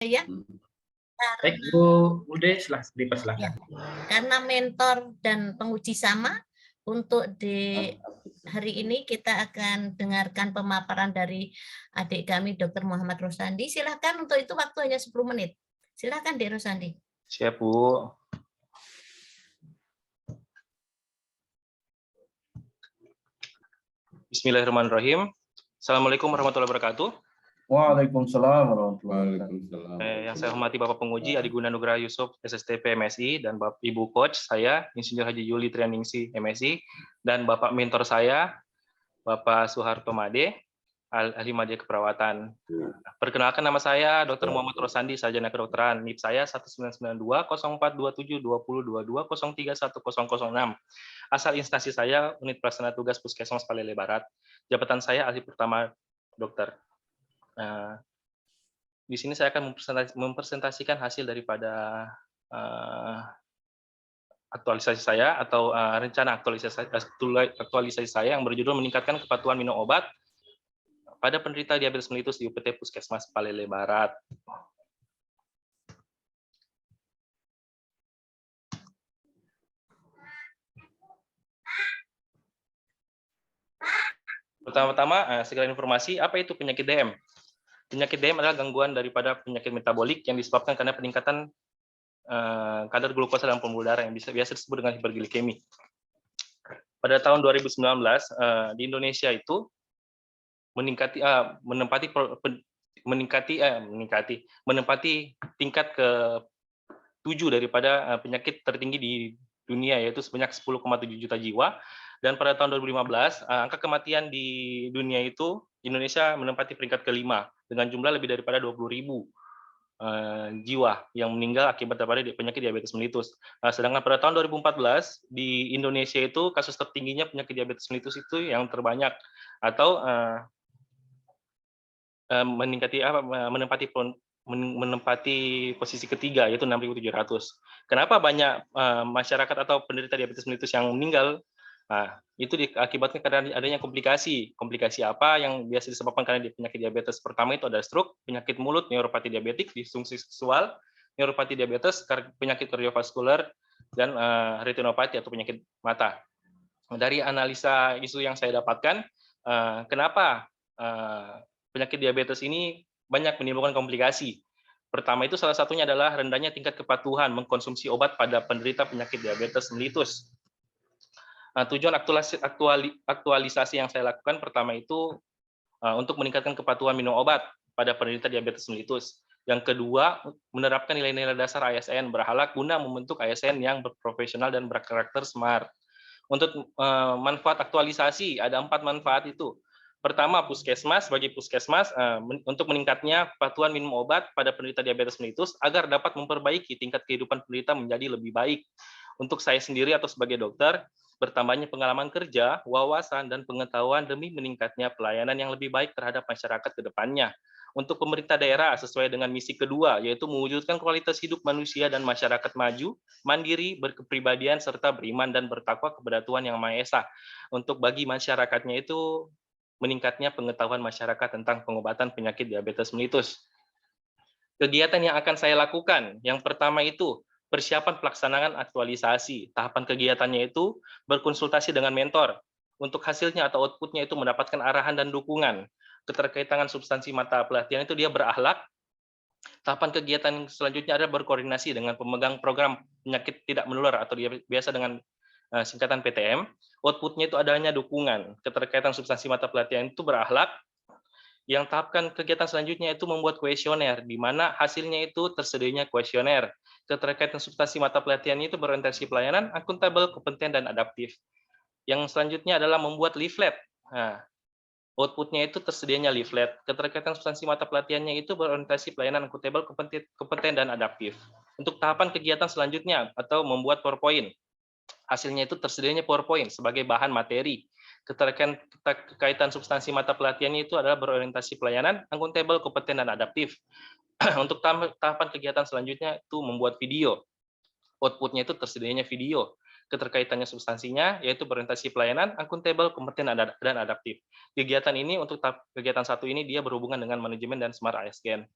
ya. Baik, Bu Ude, dipersilahkan. Ya, karena mentor dan penguji sama, untuk di hari ini kita akan dengarkan pemaparan dari adik kami Dr. Muhammad Rosandi. Silahkan, untuk itu waktu hanya 10 menit. Silahkan, Dek Rosandi. Siap, Bu. Bismillahirrahmanirrahim. Assalamualaikum warahmatullahi wabarakatuh. Waalaikumsalam warahmatullahi wabarakatuh. Yang saya hormati Bapak Penguji Adi Guna Nugraha Yusuf, SSTP MSI, dan Bapak Ibu Coach saya, Insinyur Haji Yuli Trianingsi MSI, dan Bapak mentor saya, Bapak Soeharto Made, ahli media keperawatan. Perkenalkan, nama saya Dr. Muhammad Rosandi, sarjana kedokteran. NIP saya 199204272022031006. Asal instansi saya unit pelaksana tugas Puskesmas Palele Barat. Jabatan saya ahli pertama dokter. Di sini saya akan mempresentasikan hasil daripada aktualisasi saya atau rencana aktualisasi saya yang berjudul meningkatkan kepatuhan minum obat pada penderita diabetes mellitus di UPT Puskesmas Palele Barat. Pertama-tama, segala informasi, apa itu penyakit DM? Penyakit DM adalah gangguan daripada penyakit metabolik yang disebabkan karena peningkatan kadar glukosa dalam pembuluh darah yang biasa disebut dengan hiperglikemi. Pada tahun 2019 di Indonesia itu menempati tingkat ke-7 daripada penyakit tertinggi di dunia, yaitu sebanyak 10,7 juta jiwa. Dan pada tahun 2015 angka kematian di dunia itu Indonesia menempati peringkat ke-5 dengan jumlah lebih daripada 20.000 jiwa yang meninggal akibat daripada penyakit diabetes mellitus. Sedangkan pada tahun 2014 di Indonesia itu kasus tertingginya penyakit diabetes mellitus itu yang terbanyak atau menempati posisi ketiga, yaitu 6.700. Kenapa banyak masyarakat atau penderita diabetes mellitus yang meninggal? Itu diakibatkan karena adanya komplikasi. Komplikasi apa yang biasa disebabkan karena penyakit diabetes? Pertama itu ada stroke, penyakit mulut, neuropati diabetik, disfungsi seksual, neuropati diabetes, penyakit kardiovaskular, dan retinopati atau penyakit mata. Dari analisa isu yang saya dapatkan, kenapa penyakit diabetes ini banyak menimbulkan komplikasi? Pertama itu salah satunya adalah rendahnya tingkat kepatuhan mengkonsumsi obat pada penderita penyakit diabetes mellitus. Tujuan aktualisasi yang saya lakukan pertama itu untuk meningkatkan kepatuhan minum obat pada penderita diabetes mellitus. Yang kedua, menerapkan nilai-nilai dasar ASN berhala guna membentuk ASN yang berprofesional dan berkarakter smart. Untuk manfaat aktualisasi, ada 4 manfaat itu. Pertama, puskesmas, bagi puskesmas untuk meningkatnya kepatuhan minum obat pada penderita diabetes mellitus agar dapat memperbaiki tingkat kehidupan penderita menjadi lebih baik. Untuk saya sendiri atau sebagai dokter, bertambahnya pengalaman kerja, wawasan, dan pengetahuan demi meningkatnya pelayanan yang lebih baik terhadap masyarakat ke depannya. Untuk pemerintah daerah sesuai dengan misi kedua, yaitu mewujudkan kualitas hidup manusia dan masyarakat maju, mandiri, berkepribadian, serta beriman dan bertakwa kepada Tuhan Yang Maha Esa. Untuk bagi masyarakatnya itu meningkatnya pengetahuan masyarakat tentang pengobatan penyakit diabetes mellitus. Kegiatan yang akan saya lakukan, yang pertama itu persiapan pelaksanaan aktualisasi. Tahapan kegiatannya itu berkonsultasi dengan mentor. Untuk hasilnya atau outputnya itu mendapatkan arahan dan dukungan. Keterkaitan substansi mata pelatihan itu dia berakhlak. Tahapan kegiatan selanjutnya adalah berkoordinasi dengan pemegang program penyakit tidak menular atau biasa dengan singkatan PTM. Outputnya itu adanya dukungan. Keterkaitan substansi mata pelatihan itu berakhlak. Yang tahapkan kegiatan selanjutnya itu membuat kuesioner, di mana hasilnya itu tersedianya kuesioner. Keterkaitan substansi mata pelatihan itu berorientasi pelayanan, akuntabel, kompeten, dan adaptif. Yang selanjutnya adalah membuat leaflet. Outputnya itu tersedianya leaflet. Keterkaitan substansi mata pelatihannya itu berorientasi pelayanan, akuntabel, kompeten, dan adaptif. Untuk tahapan kegiatan selanjutnya atau membuat PowerPoint. Hasilnya itu tersedianya PowerPoint sebagai bahan materi. Keterkaitan substansi mata pelatihannya itu adalah berorientasi pelayanan, akuntabel, kompeten, dan adaptif. Untuk tahapan kegiatan selanjutnya itu membuat video. Outputnya itu tersedianya video. Keterkaitannya substansinya yaitu berorientasi pelayanan, akuntabel, kompeten, dan adaptif. Kegiatan ini untuk kegiatan satu ini dia berhubungan dengan manajemen dan smart ASN.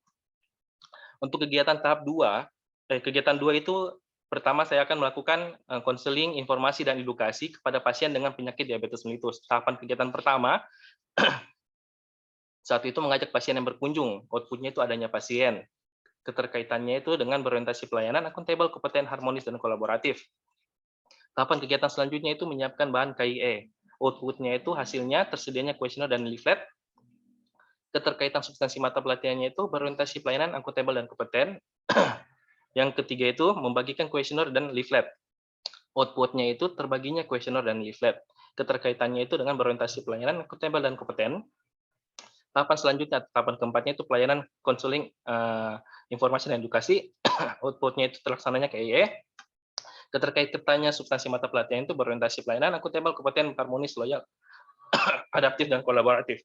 Untuk kegiatan tahap 2, kegiatan 2 itu pertama saya akan melakukan konseling, informasi, dan edukasi kepada pasien dengan penyakit diabetes mellitus. Tahapan kegiatan pertama, saat itu mengajak pasien yang berkunjung, outputnya itu adanya pasien. Keterkaitannya itu dengan berorientasi pelayanan, akuntabel, kompeten, harmonis, dan kolaboratif. Tahapan kegiatan selanjutnya itu menyiapkan bahan KIE. Outputnya itu hasilnya tersedianya kuesioner dan leaflet. Keterkaitan substansi mata pelatihannya itu berorientasi pelayanan, akuntabel, dan kompeten. Yang ketiga itu membagikan kuesioner dan leaflet. Outputnya itu terbaginya kuesioner dan leaflet. Keterkaitannya itu dengan berorientasi pelayanan, akuntabel, dan kompeten. Tahapan selanjutnya, tahapan keempatnya itu pelayanan konseling, informasi, dan edukasi. Outputnya itu terlaksananya KIE. Keterkaitannya substansi mata pelatihan itu berorientasi pelayanan, akuntabel, kompeten, harmonis, loyal, adaptif, dan kolaboratif.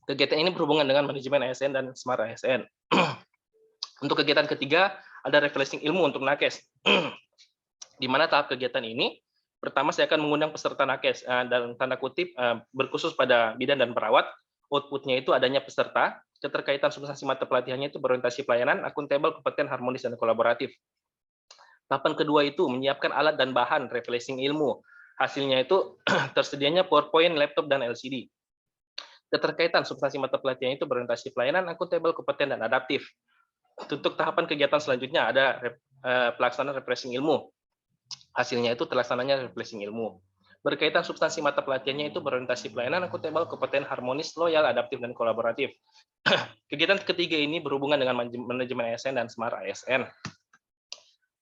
Kegiatan ini berhubungan dengan manajemen ASN dan Smart ASN. Untuk kegiatan ketiga, ada refreshing ilmu untuk nakes. Di mana tahap kegiatan ini, pertama saya akan mengundang peserta nakes, dalam tanda kutip, berkhusus pada bidan dan perawat. Outputnya itu adanya peserta, keterkaitan substansi mata pelatihannya itu berorientasi pelayanan, akuntabel, kompeten, harmonis, dan kolaboratif. Tahapan kedua itu menyiapkan alat dan bahan refreshing ilmu. Hasilnya itu tersedianya PowerPoint, laptop, dan LCD. Keterkaitan substansi mata pelatihan itu berorientasi pelayanan, akuntabel, kompeten, dan adaptif. Untuk tahapan kegiatan selanjutnya ada pelaksanaan refreshing ilmu. Hasilnya itu terlaksananya refreshing ilmu. Berkaitan substansi mata pelatihannya itu berorientasi pelayanan, akuntabel, kompeten, harmonis, loyal, adaptif, dan kolaboratif. Kegiatan ketiga ini berhubungan dengan manajemen ASN dan Smart ASN.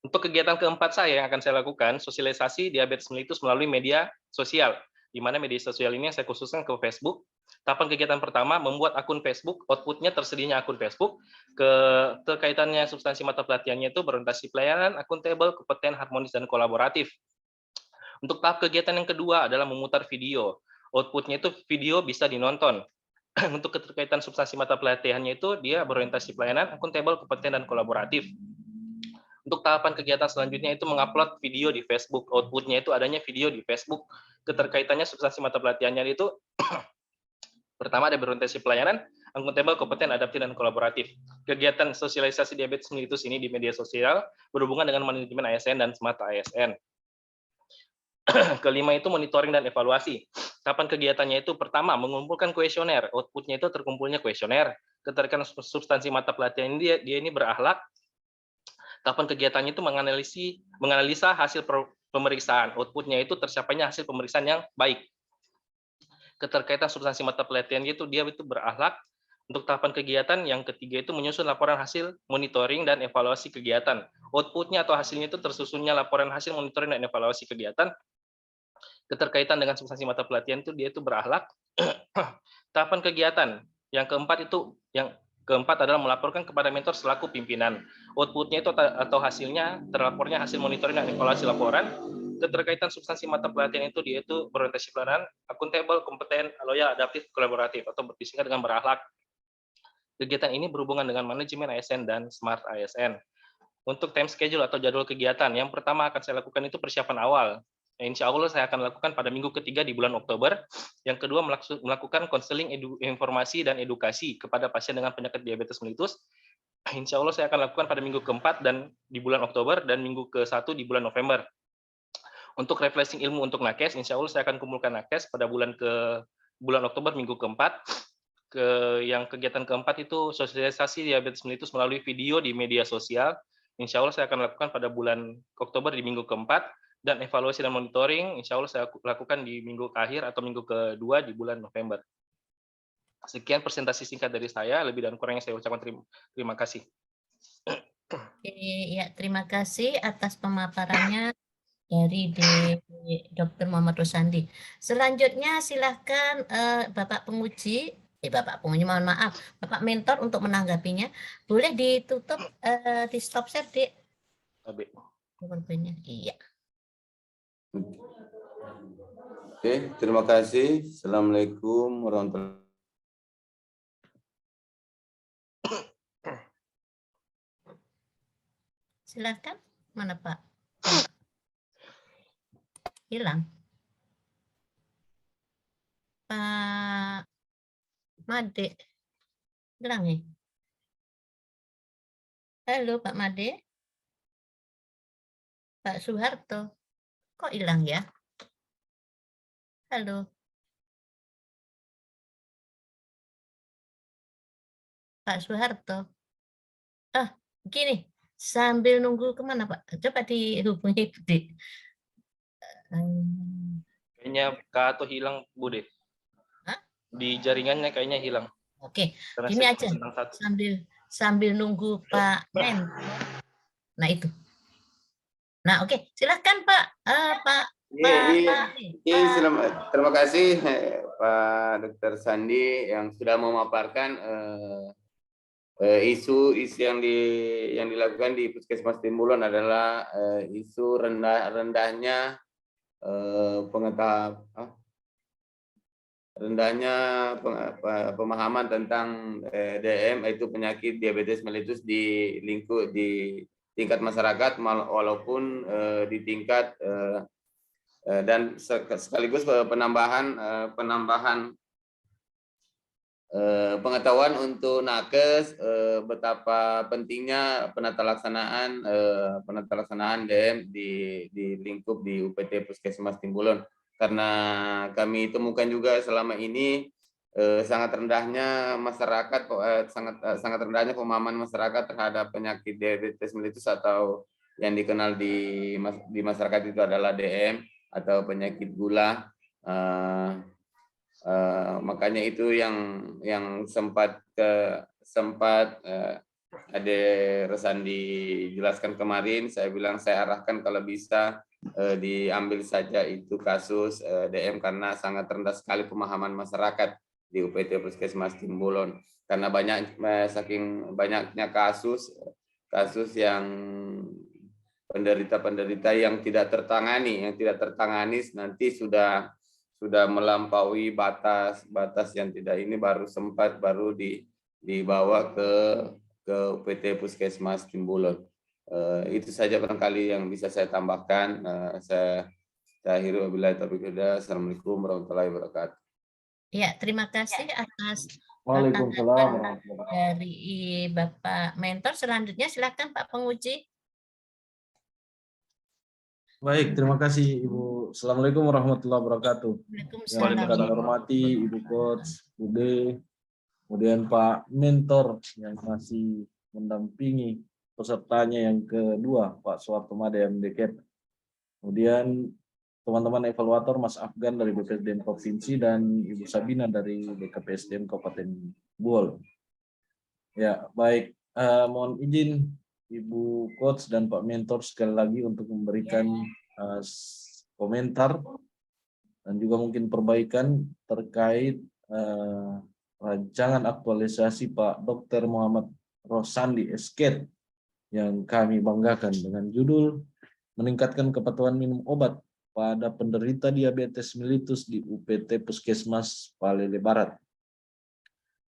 Untuk kegiatan keempat saya yang akan saya lakukan, sosialisasi diabetes mellitus melalui media sosial, di mana media sosial ini saya khususkan ke Facebook. Tahapan kegiatan pertama, membuat akun Facebook, outputnya tersedianya akun Facebook, terkaitannya substansi mata pelatihannya itu berorientasi pelayanan, akuntabel, kompeten, harmonis, dan kolaboratif. Untuk tahap kegiatan yang kedua adalah memutar video. Outputnya itu video bisa dinonton. Untuk keterkaitan substansi mata pelatihannya itu dia berorientasi pelayanan, akuntabel, kompeten, dan kolaboratif. Untuk tahapan kegiatan selanjutnya itu mengupload video di Facebook. Outputnya itu adanya video di Facebook. Keterkaitannya substansi mata pelatihannya itu pertama ada berorientasi pelayanan, akuntabel, kompeten, adaptif, dan kolaboratif. Kegiatan sosialisasi diabetes mellitus ini di media sosial berhubungan dengan manajemen ASN dan Smart ASN. Kelima itu monitoring dan evaluasi. Tahapan kegiatannya itu pertama mengumpulkan kuesioner. Outputnya itu terkumpulnya kuesioner. Keterkaitan substansi mata pelatihan dia ini berakhlak. Tahapan kegiatannya itu menganalisa hasil pemeriksaan. Outputnya itu tercapainya hasil pemeriksaan yang baik. Keterkaitan substansi mata pelatihan itu dia itu berakhlak. Untuk tahapan kegiatan yang ketiga itu menyusun laporan hasil monitoring dan evaluasi kegiatan. Outputnya atau hasilnya itu tersusunnya laporan hasil monitoring dan evaluasi kegiatan. Keterkaitan dengan substansi mata pelatihan itu dia itu berakhlak. Tahapan kegiatan yang keempat adalah melaporkan kepada mentor selaku pimpinan. Outputnya itu atau hasilnya terlapornya hasil monitoring dan evaluasi laporan. Keterkaitan substansi mata pelatihan itu dia itu berorientasi pelayanan, akuntabel, kompeten, loyal, adaptif, kolaboratif, atau disingkat dengan berakhlak. Kegiatan ini berhubungan dengan manajemen ASN dan Smart ASN. Untuk time schedule atau jadwal kegiatan, yang pertama akan saya lakukan itu persiapan awal. Insya Allah saya akan lakukan pada minggu ketiga di bulan Oktober. Yang kedua melakukan konseling informasi dan edukasi kepada pasien dengan penyakit diabetes mellitus. Insya Allah saya akan lakukan pada minggu keempat dan di bulan Oktober dan minggu ke-1 di bulan November. Untuk refreshing ilmu untuk nakes, insya Allah saya akan kumpulkan nakes pada bulan Oktober minggu keempat. Yang kegiatan keempat itu sosialisasi diabetes mellitus melalui video di media sosial. Insya Allah saya akan lakukan pada bulan Oktober di minggu keempat, dan evaluasi dan monitoring insya Allah saya lakukan di minggu akhir atau minggu kedua di bulan November. Sekian presentasi singkat dari saya, lebih dan kurangnya saya ucapkan terima kasih. Ya, terima kasih atas pemaparannya dari Dr. Muhammad Rosandi. Selanjutnya silahkan Bapak penguji, mohon maaf, Bapak mentor untuk menanggapinya. Boleh ditutup, di stop share, Dek. Iya. Oke, terima kasih. Assalamualaikum warahmatullahi wabarakatuh. Silahkan. Mana Pak? Hilang. Pak Made. Hilang nih. Halo Pak Made. Pak Soeharto. Kok hilang ya? Halo. Pak Soeharto. Gini, sambil nunggu kemana Pak? Coba dihubungi Budi. Kayaknya Kak Ato hilang, Bude. Hah? Di jaringannya kayaknya hilang. Oke, Karena gini saya aja, tentang satu. sambil nunggu Pak Men. Nah itu. Nah oke, silahkan Pak. Terima kasih Pak Dr. Sandi yang sudah memaparkan isu-isu yang dilakukan di Puskesmas Timbulon adalah isu rendahnya pemahaman tentang DM, yaitu penyakit diabetes mellitus di tingkat masyarakat, walaupun di tingkat dan sekaligus penambahan pengetahuan untuk nakes, betapa pentingnya penata laksanaan DM di lingkup di UPT Puskesmas Timbulon, karena kami temukan juga selama ini sangat rendahnya masyarakat, sangat rendahnya pemahaman masyarakat terhadap penyakit diabetes mellitus atau yang dikenal di masyarakat itu adalah DM atau penyakit gula. Makanya itu yang sempat Ade Resandi jelaskan kemarin. Saya bilang saya arahkan kalau bisa diambil saja itu kasus DM, karena sangat rendah sekali pemahaman masyarakat di UPT Puskesmas Timbulon, karena saking banyaknya kasus yang penderita yang tidak tertangani nanti sudah melampaui batas yang tidak ini, baru dibawa ke UPT Puskesmas Timbulon. Itu saja barangkali yang bisa saya tambahkan. Saya akhiri wabillahi taufiq hidayah. Assalamualaikum warahmatullahi wabarakatuh. Ya, terima kasih atas Waalaikumsalam dari Bapak Mentor. Selanjutnya silakan Pak Penguji. Baik, terima kasih Ibu. Assalamualaikum warahmatullahi wabarakatuh. Yang kami hormati Ibu Coach, Bude, kemudian Pak Mentor yang masih mendampingi pesertanya yang kedua, Pak Soeharto Made MDK. Kemudian teman-teman evaluator Mas Afgan dari BPSDM Provinsi dan Ibu Sabina dari BKPSDM Kabupaten Buol. Ya, baik. Mohon izin Ibu Coach dan Pak Mentor sekali lagi untuk memberikan komentar dan juga mungkin perbaikan terkait rancangan aktualisasi Pak Dr. Muhammad Rosandi SK yang kami banggakan dengan judul meningkatkan kepatuhan minum obat pada penderita diabetes mellitus di UPT Puskesmas Palele Barat.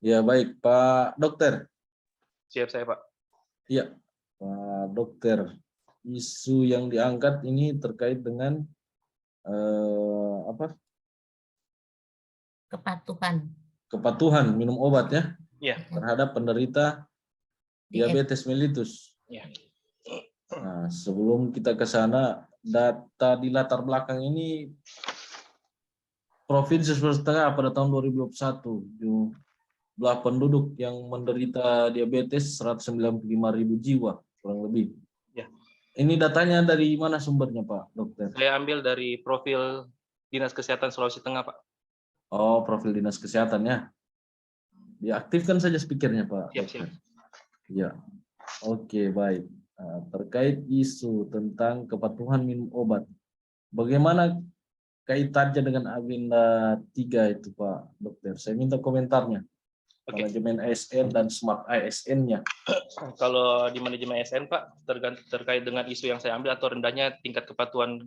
Ya baik Pak Dokter. Siap saya Pak. Iya Pak Dokter. Isu yang diangkat ini terkait dengan kepatuhan minum obat ya, terhadap penderita diabetes mellitus. Ya. Nah, sebelum kita ke sana, data di latar belakang ini Provinsi Sulawesi Tengah pada tahun 2021 jumlah penduduk yang menderita diabetes 195.000 jiwa kurang lebih. Ya. Ini datanya dari mana sumbernya Pak Dokter? Saya ambil dari profil Dinas Kesehatan Sulawesi Tengah Pak. Oh, profil Dinas Kesehatan ya. Diaktifkan saja speakernya Pak. Siap. Ya. Oke, baik. Nah, terkait isu tentang kepatuhan minum obat, bagaimana kaitannya dengan agenda 3 itu Pak Dokter? Saya minta komentarnya. Manajemen ASN dan Smart ASN-nya. Kalau di manajemen ASN Pak, terkait dengan isu yang saya ambil atau rendahnya tingkat kepatuhan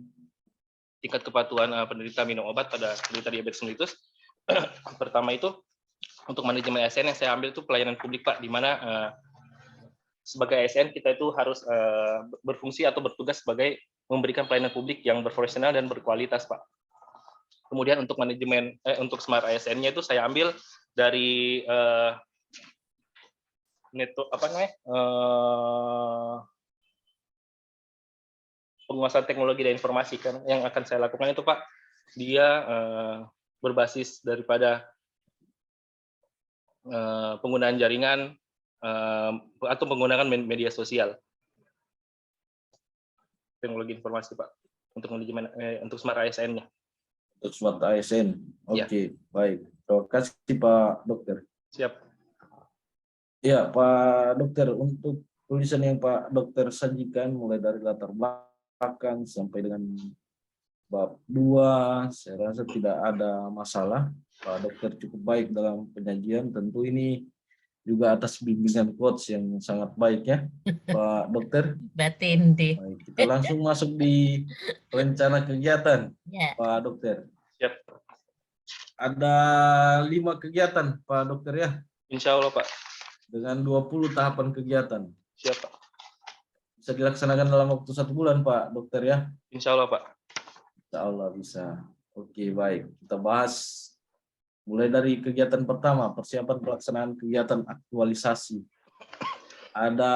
penderita minum obat pada penderita diabetes mellitus. Pertama itu untuk manajemen ASN yang saya ambil itu pelayanan publik Pak, di mana sebagai ASN kita itu harus berfungsi atau bertugas sebagai memberikan pelayanan publik yang berprofesional dan berkualitas Pak. Kemudian untuk untuk Smart ASN-nya itu saya ambil dari penguasaan teknologi dan informasi kan yang akan saya lakukan itu Pak, dia berbasis daripada penggunaan jaringan atau menggunakan media sosial, teknologi informasi Pak, untuk manajemen untuk Smart ASN-nya. Untuk Smart ASN. Oke, baik. Terima kasih Pak Dokter. Siap. Ya, Pak Dokter, untuk tulisan yang Pak Dokter sajikan mulai dari latar belakang sampai dengan bab 2, saya rasa tidak ada masalah. Pak Dokter cukup baik dalam penyajian. Tentu ini juga atas bimbingan coach yang sangat baik ya, Pak Dokter. Batin deh. Baik, kita langsung masuk di rencana kegiatan, Ya. Pak Dokter. Siap. Ada 5 kegiatan, Pak Dokter ya. Insya Allah Pak. Dengan 20 tahapan kegiatan. Siap Pak. Bisa dilaksanakan dalam waktu 1 bulan, Pak Dokter ya. Insya Allah Pak. Insya Allah bisa. Oke, baik. Kita bahas mulai dari kegiatan pertama, persiapan pelaksanaan kegiatan aktualisasi. Ada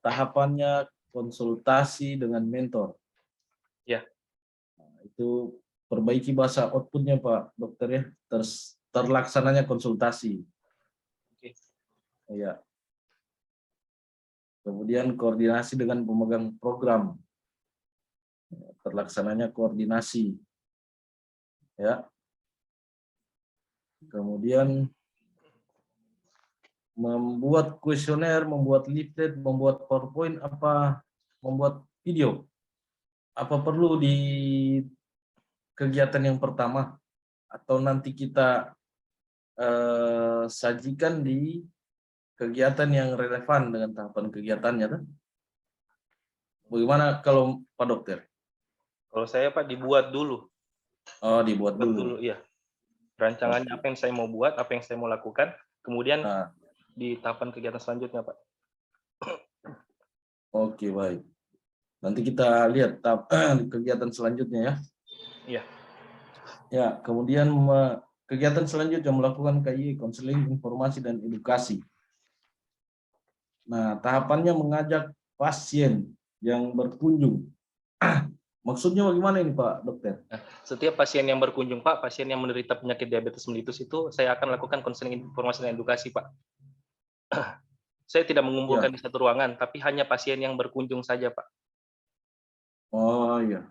tahapannya konsultasi dengan mentor. Ya. Nah, itu perbaiki bahasa outputnya Pak Dokter ya. Terlaksananya konsultasi. Oke. Ya. Kemudian koordinasi dengan pemegang program. Terlaksananya koordinasi. Ya. Kemudian membuat kuesioner, membuat leaflet, membuat PowerPoint, apa membuat video. Apa perlu di kegiatan yang pertama atau nanti kita sajikan di kegiatan yang relevan dengan tahapan kegiatannya kan? Bagaimana kalau Pak Dokter? Kalau saya Pak dibuat dulu. Oh, dibuat dulu. Iya. Rancangannya apa yang saya mau buat, apa yang saya mau lakukan, kemudian di tahapan kegiatan selanjutnya Pak. Oke, baik. Nanti kita lihat tahap kegiatan selanjutnya ya. Iya. Ya, kemudian kegiatan selanjutnya melakukan KIE, konseling, informasi, dan edukasi. Nah, tahapannya mengajak pasien yang berkunjung. Maksudnya bagaimana ini Pak Dokter? Setiap pasien yang berkunjung Pak, pasien yang menderita penyakit diabetes mellitus itu, saya akan lakukan konseling, informasi, dan edukasi Pak. Saya tidak mengumpulkan di satu ruangan, tapi hanya pasien yang berkunjung saja Pak. Oh iya.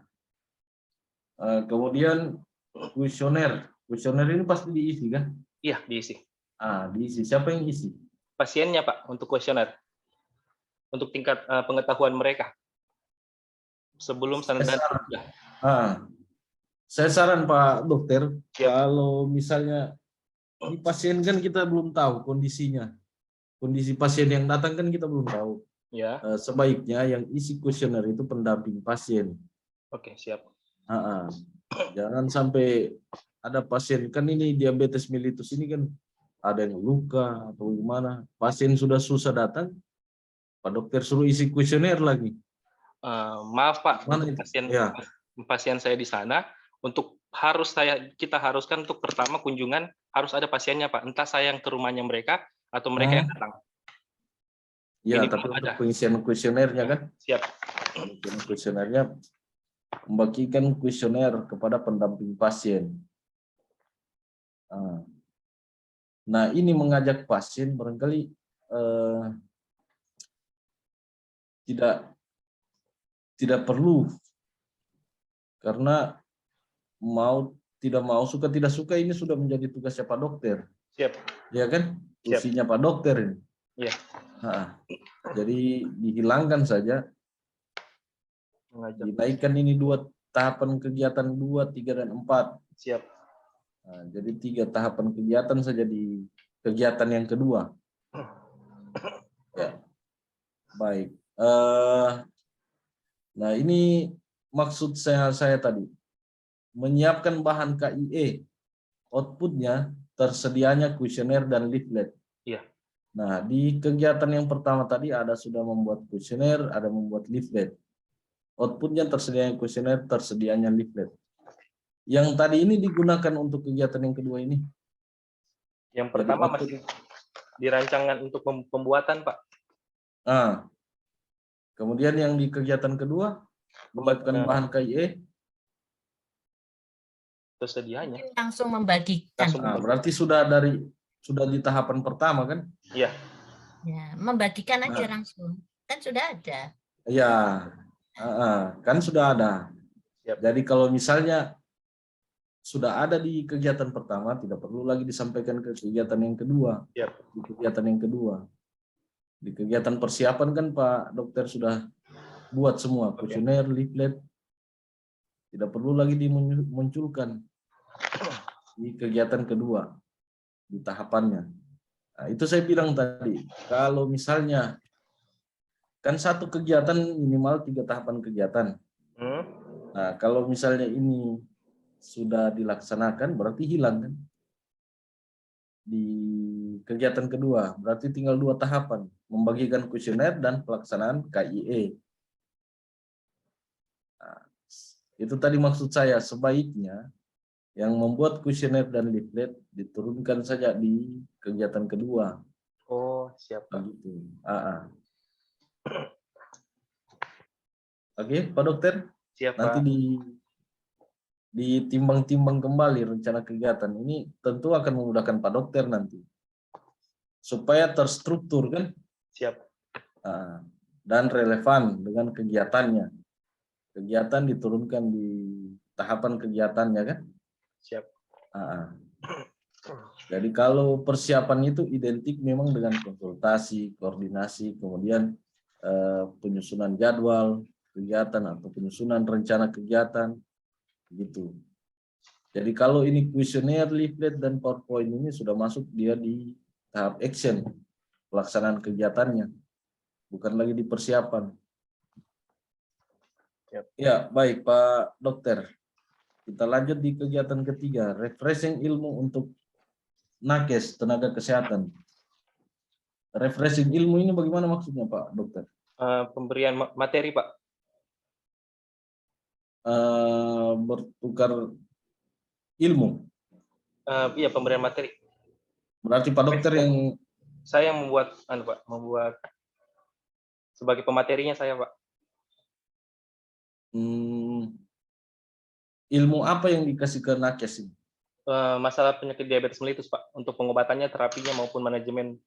Kemudian kuesioner. Kuesioner ini pasti diisi kan? Iya, diisi. Diisi. Siapa yang isi? Pasiennya Pak, untuk kuesioner. Untuk tingkat pengetahuan mereka. Sebelum standar. Saya saran Pak Dokter, kalau misalnya di pasien kan kita belum tahu kondisinya. Kondisi pasien yang datang kan kita belum tahu. Ya. Sebaiknya yang isi kuesioner itu pendamping pasien. Oke, siap. Jangan sampai ada pasien, kan ini diabetes mellitus ini kan ada yang luka atau gimana. Pasien sudah susah datang, Pak Dokter suruh isi kuesioner lagi. Maaf Pak, untuk pasien saya di sana, untuk kita haruskan untuk pertama kunjungan harus ada pasiennya Pak. Entah saya yang ke rumahnya mereka atau mereka yang datang. Ya, tapi untuk pengisian kuesionernya kan? Siap. Kuesionernya membagikan kuesioner kepada pendamping pasien. Nah, ini mengajak pasien barangkali tidak perlu, karena mau tidak mau, suka tidak suka ini sudah menjadi tugasnya Pak Dokter. Siap. Ya kan? Fungsinya Pak Dokter ini. Iya. Jadi dihilangkan saja. Dinaikkan ini 2 tahapan kegiatan 2, 3, dan 4. Siap. Jadi 3 tahapan kegiatan saja di kegiatan yang kedua. Ya. Baik. Nah, ini maksud saya tadi. Menyiapkan bahan KIE. Outputnya tersedianya kuesioner dan leaflet. Iya. Nah, di kegiatan yang pertama tadi ada sudah membuat kuesioner, ada membuat leaflet. Outputnya tersedianya kuesioner, tersedianya leaflet. Yang tadi ini digunakan untuk kegiatan yang kedua ini. Yang pertama di rancangan untuk pembuatan, Pak. Nah, kemudian yang di kegiatan kedua, membagikan bahan KIE. Tersedianya. Mungkin langsung membagikan. Nah, berarti sudah di tahapan pertama kan? Iya. Ya, membagikan aja Nah. langsung. Kan sudah ada. Ya, kan sudah ada. Siap. Jadi kalau misalnya sudah ada di kegiatan pertama, tidak perlu lagi disampaikan ke kegiatan yang kedua. Siap. Di kegiatan yang kedua. Di kegiatan persiapan kan Pak Dokter sudah buat semua, kuesioner, leaflet. Tidak perlu lagi dimunculkan di kegiatan kedua, di tahapannya. Nah, itu saya bilang tadi, kalau misalnya kan satu kegiatan minimal 3 tahapan kegiatan. Nah, kalau misalnya ini sudah dilaksanakan, berarti hilang kan? Di kegiatan kedua, berarti tinggal 2 tahapan, membagikan kuesioner dan pelaksanaan KIE. Nah, itu tadi maksud saya, sebaiknya yang membuat kuesioner dan leaflet diturunkan saja di kegiatan kedua. Oh, siap, Pak. Gitu. Oke, Pak Dokter. Siap, nanti Pak. ditimbang-timbang kembali rencana kegiatan ini, tentu akan memudahkan Pak Dokter nanti supaya terstruktur kan. Siap. Dan relevan dengan kegiatannya. Kegiatan diturunkan di tahapan kegiatannya kan. Siap. Jadi kalau persiapan itu identik memang dengan konsultasi, koordinasi, kemudian penyusunan jadwal kegiatan atau penyusunan rencana kegiatan gitu. Jadi kalau ini kuesioner, leaflet, dan PowerPoint ini sudah masuk dia di tahap action pelaksanaan kegiatannya, bukan lagi di persiapan. Ya, baik Pak Dokter. Kita lanjut di kegiatan ketiga, refreshing ilmu untuk nakes, tenaga kesehatan. Refreshing ilmu ini bagaimana maksudnya Pak Dokter? Pemberian materi, Pak. Bertukar ilmu. Iya, pemberian materi. Berarti Pak Dokter yang... Saya yang membuat, Pak, membuat sebagai pematerinya saya, Pak. Ilmu apa yang dikasih ke nakes ini? Masalah penyakit diabetes mellitus, Pak, untuk pengobatannya, terapinya maupun manajemen.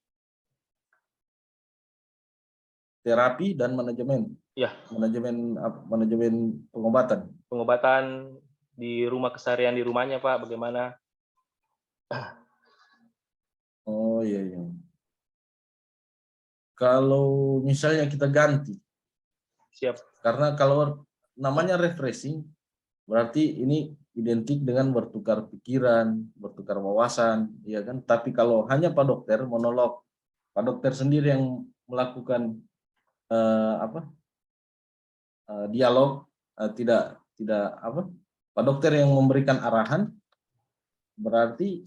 Terapi dan manajemen. Ya. Manajemen pengobatan. Pengobatan di rumah, keseharian di rumahnya, Pak, bagaimana? Oh iya. Kalau misalnya kita ganti. Siap. Karena kalau namanya refreshing, berarti ini identik dengan bertukar pikiran, bertukar wawasan, ya kan? Tapi kalau hanya Pak Dokter monolog, Pak Dokter sendiri yang melakukan dialog, tidak Pak Dokter yang memberikan arahan, berarti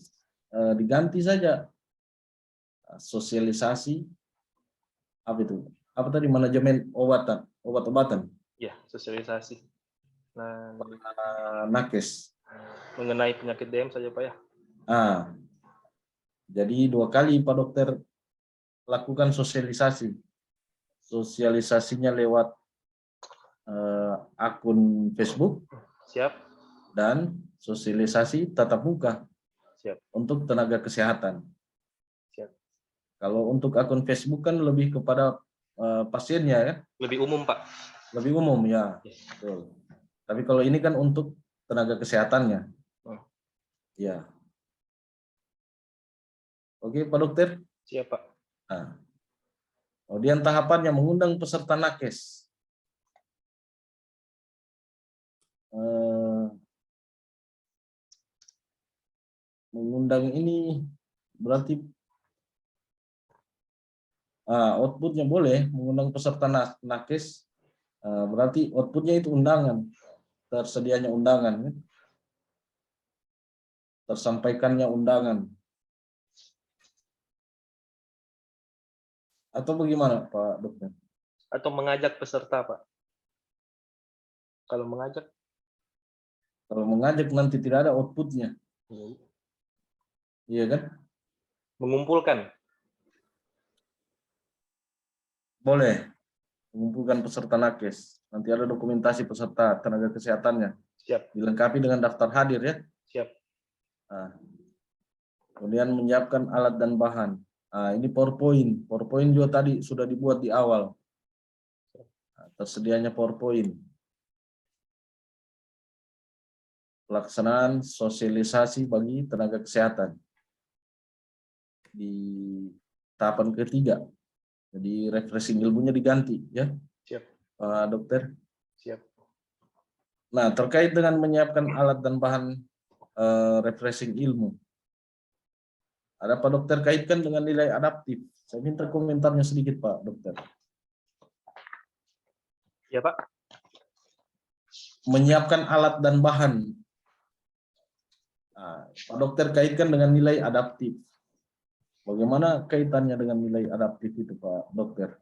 diganti saja sosialisasi apa tadi, manajemen obat-obatan. Ya, sosialisasi. Nah, nakes. Mengenai penyakit DM saja, Pak, ya. Jadi 2 kali Pak Dokter lakukan sosialisasi. Sosialisasinya lewat akun Facebook. Siap. Dan sosialisasi tatap muka. Siap. Untuk tenaga kesehatan. Siap. Kalau untuk akun Facebook kan lebih kepada pasiennya ya. Lebih umum, Pak. Lebih umum ya. Betul. Tapi kalau ini kan untuk tenaga kesehatannya. Ya. Oke Pak Dokter. Siap, Pak. Kemudian tahapannya mengundang peserta nakes. Mengundang ini berarti outputnya boleh mengundang peserta nakes, berarti outputnya itu undangan, tersedianya undangan, tersampaikannya undangan, atau bagaimana Pak Dokter? Atau mengajak peserta, Pak. Kalau mengajak nanti tidak ada outputnya. Iya kan? Mengumpulkan. boleh mengumpulkan peserta nakes. Nanti ada dokumentasi peserta tenaga kesehatannya. Siap. Dilengkapi dengan daftar hadir ya. Siap. Nah, kemudian menyiapkan alat dan bahan. Nah, ini PowerPoint. PowerPoint juga tadi sudah dibuat di awal. Nah, tersedianya PowerPoint. Pelaksanaan sosialisasi bagi tenaga kesehatan di tahapan ketiga. Jadi refreshing ilmunya diganti ya. Siap. Pak Dokter. Siap. Nah, terkait dengan menyiapkan alat dan bahan refreshing ilmu. Ada Pak Dokter kaitkan dengan nilai adaptif. Saya minta komentarnya sedikit Pak Dokter. Ya Pak. Menyiapkan alat dan bahan. Nah, Pak Dokter kaitkan dengan nilai adaptif. Bagaimana kaitannya dengan nilai adaptif itu Pak Dokter?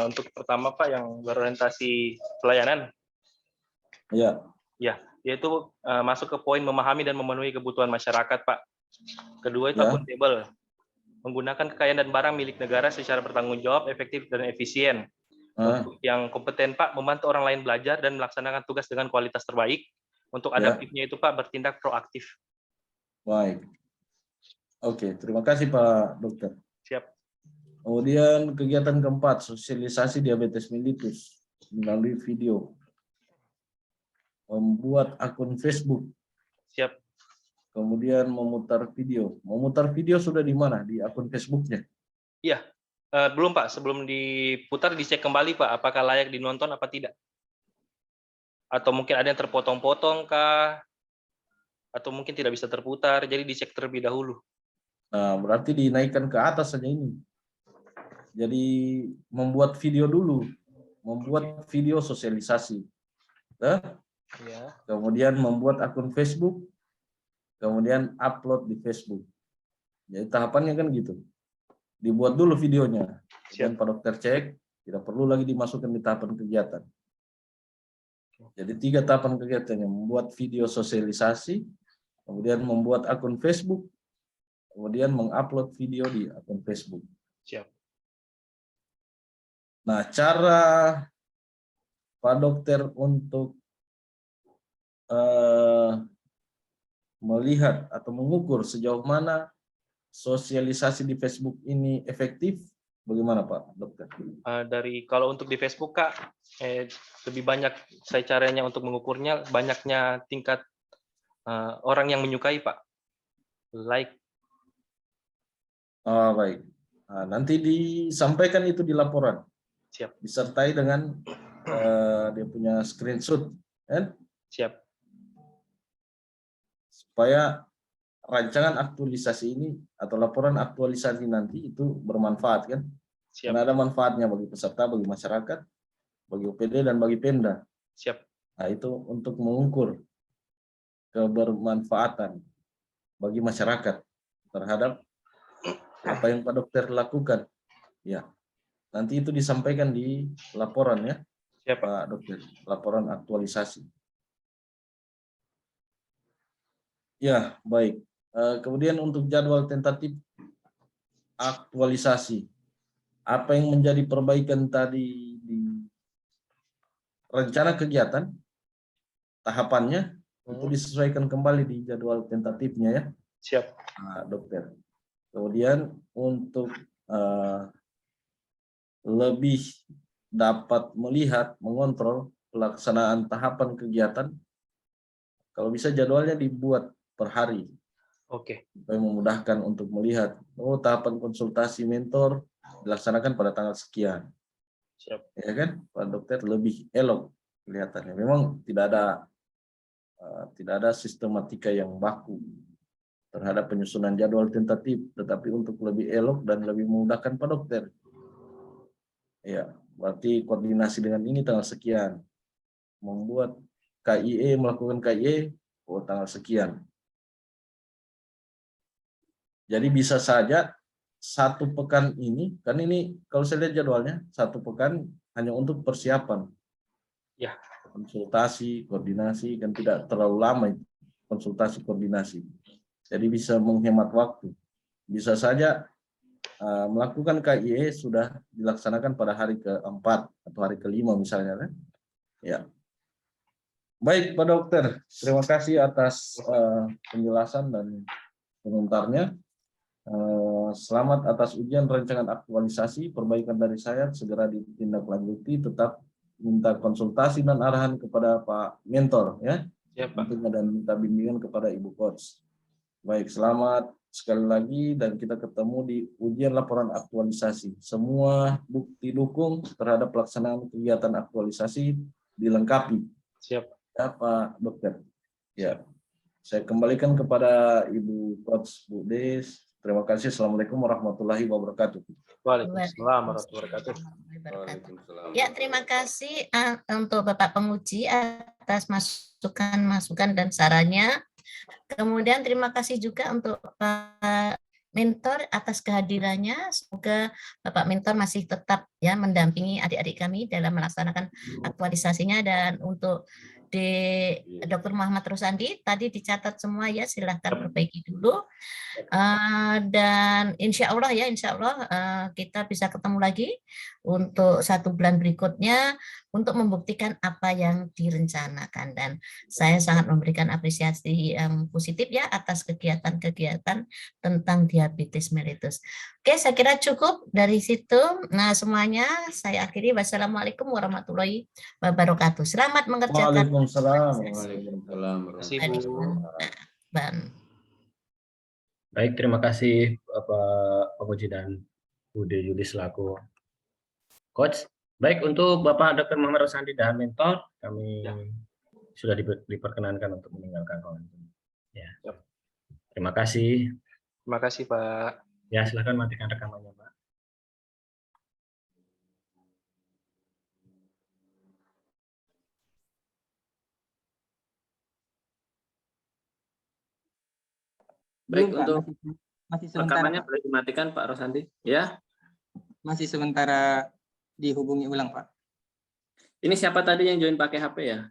Untuk pertama Pak yang berorientasi pelayanan. Ya. Ya, yaitu masuk ke poin memahami dan memenuhi kebutuhan masyarakat Pak. Kedua itu Ya. akuntabel. Menggunakan kekayaan dan barang milik negara secara bertanggung jawab, efektif dan efisien. Untuk yang kompeten Pak, membantu orang lain belajar dan melaksanakan tugas dengan kualitas terbaik. Untuk adaptifnya itu Pak, bertindak proaktif. Baik. Oke, terima kasih Pak Dokter. Siap. Kemudian kegiatan keempat, sosialisasi diabetes mellitus melalui video. Membuat akun Facebook. Siap. Kemudian memutar video. Memutar video sudah di mana? Di akun Facebooknya? Iya. Belum Pak, sebelum diputar dicek kembali Pak, apakah layak dinonton apa tidak. Atau mungkin ada yang terpotong-potong kah? Atau mungkin tidak bisa terputar, jadi dicek terlebih dahulu. Nah, berarti dinaikkan ke atas saja ini. Jadi membuat video dulu, membuat video sosialisasi. Ya. Kemudian membuat akun Facebook, kemudian upload di Facebook. Jadi tahapannya kan gitu. Dibuat dulu videonya. Dan Pak Dokter cek, tidak perlu lagi dimasukkan di tahapan kegiatan. Jadi 3 tahapan kegiatannya, membuat video sosialisasi, kemudian membuat akun Facebook, kemudian mengupload video di akun Facebook. Siap. Nah, cara Pak Dokter untuk melihat atau mengukur sejauh mana sosialisasi di Facebook ini efektif, bagaimana Pak Dokter? Kalau untuk di Facebook Kak, lebih banyak saya caranya untuk mengukurnya, banyaknya tingkat orang yang menyukai Pak, like. Oh, baik. Nah, nanti disampaikan itu di laporan. Siap. Disertai dengan dia punya screenshot, kan? Siap. Supaya rancangan aktualisasi ini atau laporan aktualisasi nanti itu bermanfaat, kan? Siap. Karena ada manfaatnya bagi peserta, bagi masyarakat, bagi OPD dan bagi Pemda. Siap. Nah, itu untuk mengukur kebermanfaatan bagi masyarakat terhadap apa yang Pak Dokter lakukan. Ya. Nanti itu disampaikan di laporan ya. Siap, Pak Dokter, laporan aktualisasi. Ya, baik. Kemudian untuk jadwal tentatif aktualisasi, apa yang menjadi perbaikan tadi di rencana kegiatan, tahapannya itu disesuaikan kembali di jadwal tentatifnya ya. Siap. Nah, Dokter. Kemudian untuk lebih dapat melihat, mengontrol pelaksanaan tahapan kegiatan, kalau bisa jadwalnya dibuat per hari. Oke. Supaya memudahkan untuk melihat, oh tahapan konsultasi mentor dilaksanakan pada tanggal sekian. Siap. Ya kan, Pak Dokter, lebih elok kelihatannya. Memang tidak ada sistematika yang baku terhadap penyusunan jadwal tentatif, tetapi untuk lebih elok dan lebih memudahkan Pak Dokter. Ya, berarti koordinasi dengan ini tanggal sekian. Membuat KIE, melakukan KIE, oh tanggal sekian. Jadi bisa saja 1 pekan ini, kan ini kalau saya lihat jadwalnya, 1 pekan hanya untuk persiapan. Ya. Konsultasi, koordinasi, kan tidak terlalu lama itu, konsultasi, koordinasi. Jadi bisa menghemat waktu. Bisa saja melakukan KIE sudah dilaksanakan pada hari ke-4 atau hari ke-5 misalnya kan? Ya. Baik Pak Dokter, terima kasih atas penjelasan dan komentarnya. Selamat atas ujian rancangan aktualisasi. Perbaikan dari saya segera ditindaklanjuti, tetap minta konsultasi dan arahan kepada Pak Mentor ya. Siap, Pak. Dan minta bimbingan kepada Ibu Coach. Baik, selamat sekali lagi dan kita ketemu di ujian laporan aktualisasi. Semua bukti dukung terhadap pelaksanaan kegiatan aktualisasi dilengkapi. Siap. Ya, Pak Dokter. Ya, saya kembalikan kepada Ibu Coach Bu Des. Terima kasih. Assalamualaikum warahmatullahi wabarakatuh. Waalaikumsalam warahmatullahi wabarakatuh. Ya, terima kasih untuk Bapak penguji atas masukan dan sarannya. Kemudian terima kasih juga untuk Pak Mentor atas kehadirannya. Semoga Bapak Mentor masih tetap ya mendampingi adik-adik kami dalam melaksanakan aktualisasinya. Dan untuk Dr. Muhammad Rosandi tadi dicatat semua ya, silahkan perbaiki dulu. Dan insya Allah kita bisa ketemu lagi untuk 1 bulan berikutnya untuk membuktikan apa yang direncanakan. Dan saya sangat memberikan apresiasi yang positif ya atas kegiatan-kegiatan tentang diabetes mellitus. Oke, saya kira cukup dari situ. Nah, semuanya saya akhiri. Wassalamualaikum warahmatullahi wabarakatuh. Selamat mengerjakan. Waalaikumsalam. Baik, terima kasih Bapak Penguji dan Bu De Yuli selaku Coach. Baik, untuk Bapak Dr. Muhammad Rosandi dan Mentor, kami sudah diperkenankan untuk meninggalkan ruangan ini. Ya. Terima kasih. Terima kasih, Pak. Ya, silakan matikan rekamannya, Pak. Baik, untuk masih sementara rekamannya boleh dimatikan Pak Rosandi, ya? Masih sementara dihubungi ulang, Pak. Ini siapa tadi yang join pakai HP ya?